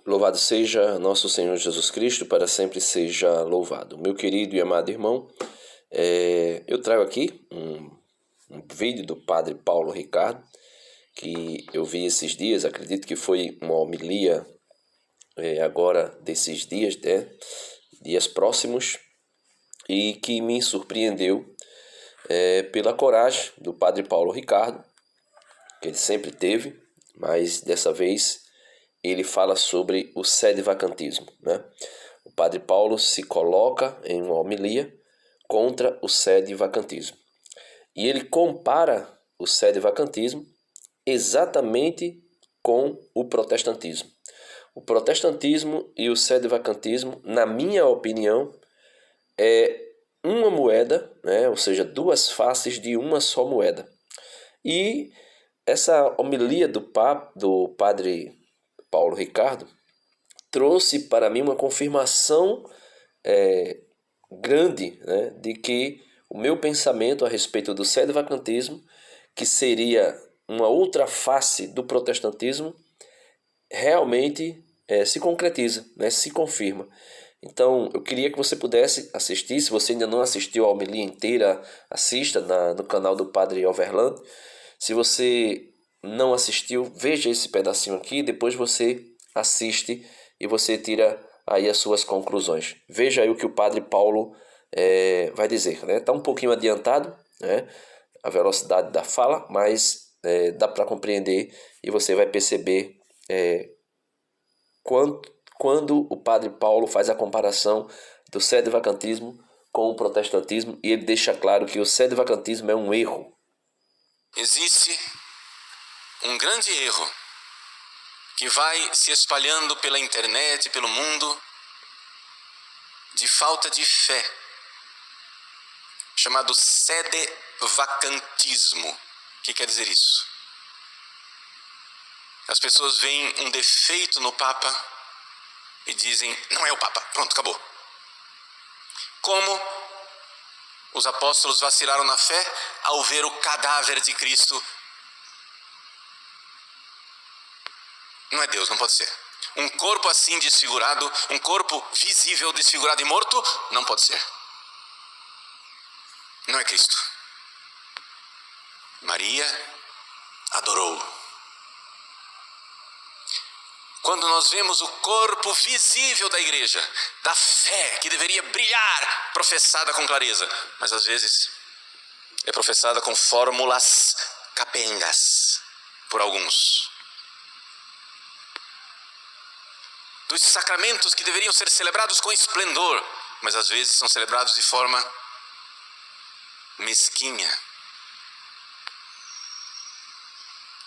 Louvado seja nosso Senhor Jesus Cristo, para sempre seja louvado. Meu querido e amado irmão, eu trago aqui um vídeo do Padre Paulo Ricardo, que eu vi esses dias, acredito que foi uma homilia agora desses dias, dias próximos, e que me surpreendeu pela coragem do Padre Paulo Ricardo, que ele sempre teve, mas dessa vez ele fala sobre o sedevacantismo, né? O Padre Paulo se coloca em uma homilia contra o sedevacantismo. E ele compara o sedevacantismo exatamente com o protestantismo. O protestantismo e o sedevacantismo, na minha opinião, é uma moeda, né? Ou seja, duas faces de uma só moeda. E essa homilia do Padre Paulo Ricardo trouxe para mim uma confirmação grande, né, de que o meu pensamento a respeito do sedevacantismo, que seria uma outra face do protestantismo, realmente se concretiza, né, se confirma. Então, eu queria que você pudesse assistir. Se você ainda não assistiu a homilia inteira, assista no canal do Padre Overland. Se você não assistiu, veja esse pedacinho aqui, depois você assiste e você tira aí as suas conclusões. Veja aí o que o Padre Paulo vai dizer, né? Está um pouquinho adiantado, né, a velocidade da fala, mas dá para compreender e você vai perceber quando o Padre Paulo faz a comparação do sedevacantismo com o protestantismo, e ele deixa claro que o sedevacantismo é um erro. Existe um grande erro que vai se espalhando pela internet, pelo mundo, de falta de fé, chamado sedevacantismo. O que quer dizer isso? As pessoas veem um defeito no Papa e dizem, não é o Papa, pronto, acabou. Como os apóstolos vacilaram na fé ao ver o cadáver de Cristo. Não é Deus, não pode ser. Um corpo assim desfigurado, um corpo visível, desfigurado e morto, não pode ser. Não é Cristo. Maria adorou. Quando nós vemos o corpo visível da igreja, da fé que deveria brilhar, professada com clareza, mas às vezes é professada com fórmulas capengas por alguns. Dos sacramentos que deveriam ser celebrados com esplendor, mas às vezes são celebrados de forma mesquinha,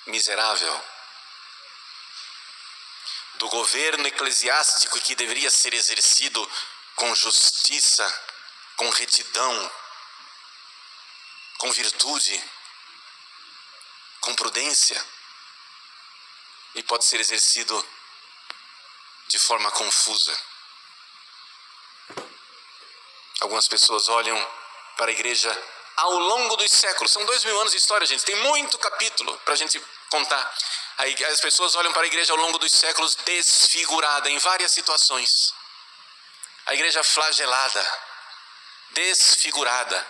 miserável. Do governo eclesiástico que deveria ser exercido com justiça, com retidão, com virtude, com prudência, e pode ser exercido de forma confusa. Algumas pessoas olham para a igreja ao longo dos séculos. São 2000 anos de história, gente. Tem muito capítulo para a gente contar. As pessoas olham para a igreja ao longo dos séculos desfigurada em várias situações. A igreja flagelada, desfigurada.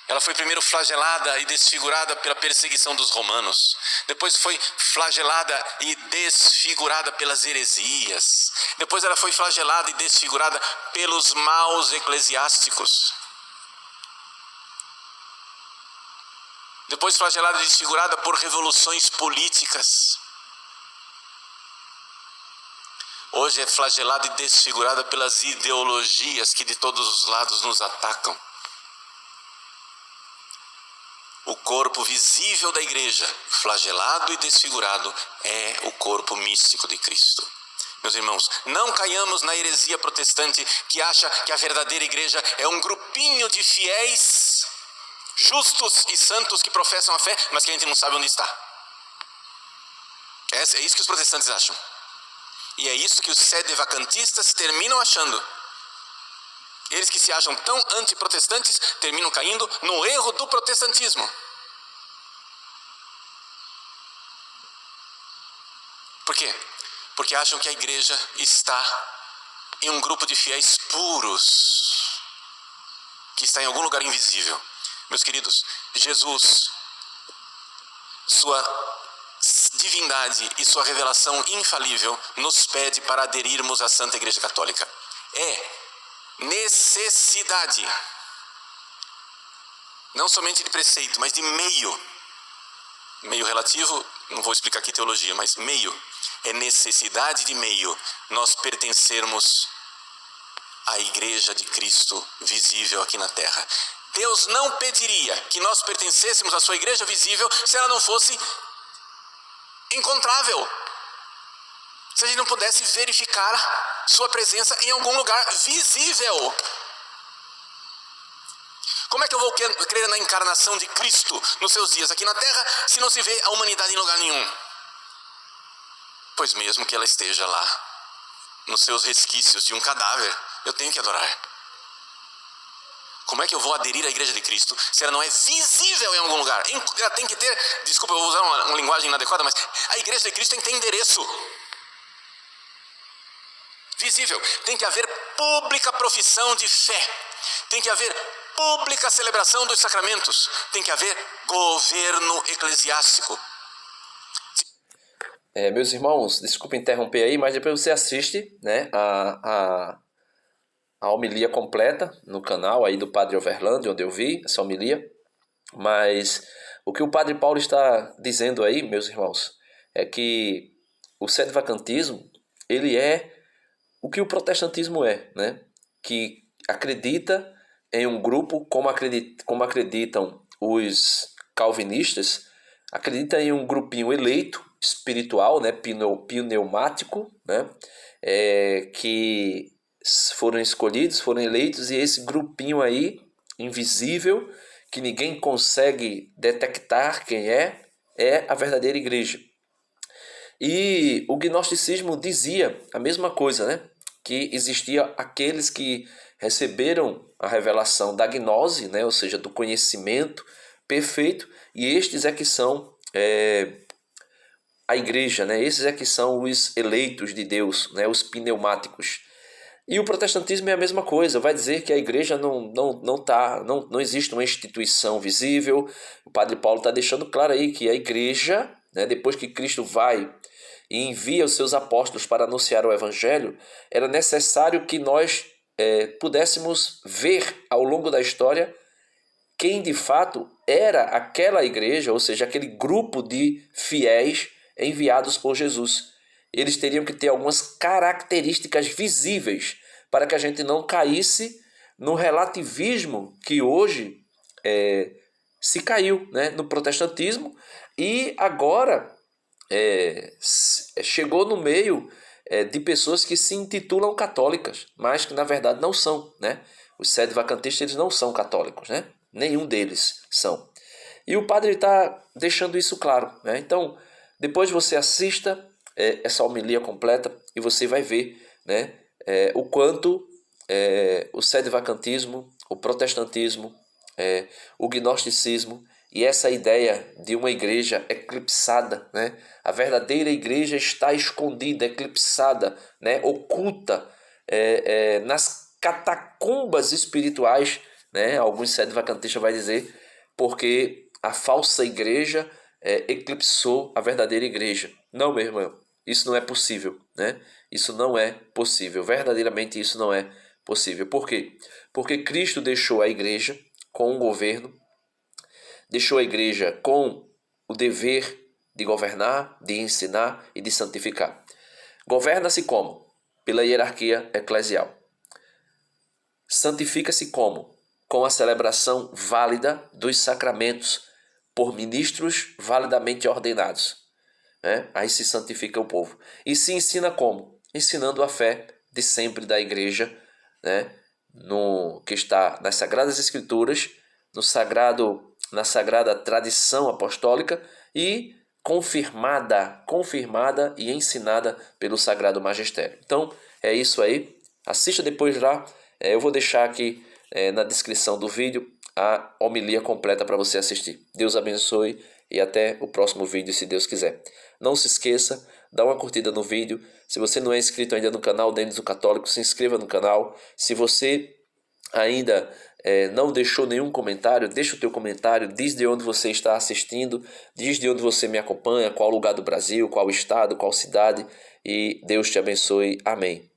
Ela foi primeiro flagelada e desfigurada pela perseguição dos romanos. Depois foi flagelada e desfigurada pelas heresias. Depois ela foi flagelada e desfigurada pelos maus eclesiásticos. Depois flagelada e desfigurada por revoluções políticas. Hoje é flagelada e desfigurada pelas ideologias que de todos os lados nos atacam. O corpo visível da igreja, flagelado e desfigurado, é o corpo místico de Cristo. Meus irmãos, não caiamos na heresia protestante que acha que a verdadeira igreja é um grupinho de fiéis justos e santos que professam a fé, mas que a gente não sabe onde está. É isso que os protestantes acham. E é isso que os sedevacantistas terminam achando. Eles que se acham tão antiprotestantes terminam caindo no erro do protestantismo. Por quê? porque acham que a igreja está em um grupo de fiéis puros, que está em algum lugar invisível. Meus queridos, Jesus, sua divindade e sua revelação infalível nos pede para aderirmos à Santa Igreja Católica. É necessidade, não somente de preceito, mas de meio relativo, não vou explicar aqui teologia, mas meio, é necessidade de meio, nós pertencermos à Igreja de Cristo visível aqui na terra. Deus não pediria que nós pertencêssemos à sua igreja visível se ela não fosse encontrável, se a gente não pudesse verificar sua presença em algum lugar visível. Como é que eu vou crer na encarnação de Cristo nos seus dias aqui na terra se não se vê a humanidade em lugar nenhum? Pois mesmo que ela esteja lá, nos seus resquícios de um cadáver, eu tenho que adorar. Como é que eu vou aderir à Igreja de Cristo se ela não é visível em algum lugar? Ela tem que ter, desculpa, eu vou usar uma linguagem inadequada, mas a Igreja de Cristo tem que ter endereço. Visível. Tem que haver pública profissão de fé. Tem que haver pública celebração dos sacramentos. Tem que haver governo eclesiástico. Meus irmãos, desculpa interromper aí, mas depois você assiste, né, a homilia completa no canal aí do Padre Overlândia, onde eu vi essa homilia. Mas o que o Padre Paulo está dizendo aí, meus irmãos, é que o sedevacantismo, ele é o que o protestantismo é, né? Que acredita em um grupo, como acreditam os calvinistas, acredita em um grupinho eleito, espiritual, né? Pneumático, né? Que foram escolhidos, foram eleitos, e esse grupinho aí, invisível, que ninguém consegue detectar quem é a verdadeira igreja. E o gnosticismo dizia a mesma coisa, né? Que existia aqueles que receberam a revelação da gnose, né? Ou seja, do conhecimento perfeito, e estes é que são a igreja, né? Esses é que são os eleitos de Deus, né? Os pneumáticos. E o protestantismo é a mesma coisa, vai dizer que a igreja não existe uma instituição visível. O Padre Paulo está deixando claro aí que a igreja, né, depois que Cristo vai e envia os seus apóstolos para anunciar o evangelho, era necessário que nós pudéssemos ver ao longo da história quem de fato era aquela igreja, ou seja, aquele grupo de fiéis enviados por Jesus. Eles teriam que ter algumas características visíveis para que a gente não caísse no relativismo que hoje se caiu, né, no protestantismo, e agora chegou no meio de pessoas que se intitulam católicas, mas que na verdade não são, né? Os sedevacantistas, eles não são católicos, né? Nenhum deles são. E o padre está deixando isso claro, né? Então, depois você assista essa homilia completa e você vai ver, né, o quanto o sedevacantismo, o protestantismo, o gnosticismo e essa ideia de uma igreja eclipsada, né? A verdadeira igreja está escondida, eclipsada, né? Oculta nas catacumbas espirituais, né? Alguns sedevacantistas vão dizer, porque a falsa igreja eclipsou a verdadeira igreja. Não, meu irmão, isso não é possível, né? Isso não é possível, verdadeiramente isso não é possível. Por quê? Porque Cristo deixou a igreja com um governo, deixou a igreja com o dever de governar, de ensinar e de santificar. Governa-se como? Pela hierarquia eclesial. Santifica-se como? Com a celebração válida dos sacramentos por ministros validamente ordenados. Aí se santifica o povo. E se ensina como? Ensinando a fé de sempre da igreja, né? Que está nas Sagradas Escrituras, na sagrada tradição apostólica e confirmada e ensinada pelo Sagrado Magistério. Então, é isso aí. Assista depois lá. Eu vou deixar aqui na descrição do vídeo a homilia completa para você assistir. Deus abençoe e até o próximo vídeo, se Deus quiser. Não se esqueça dá uma curtida no vídeo. Se você não é inscrito ainda no canal Denis o Católico, se inscreva no canal. Se você ainda não deixou nenhum comentário, deixa o teu comentário, diz de onde você está assistindo, diz de onde você me acompanha, qual lugar do Brasil, qual estado, qual cidade, e Deus te abençoe. Amém.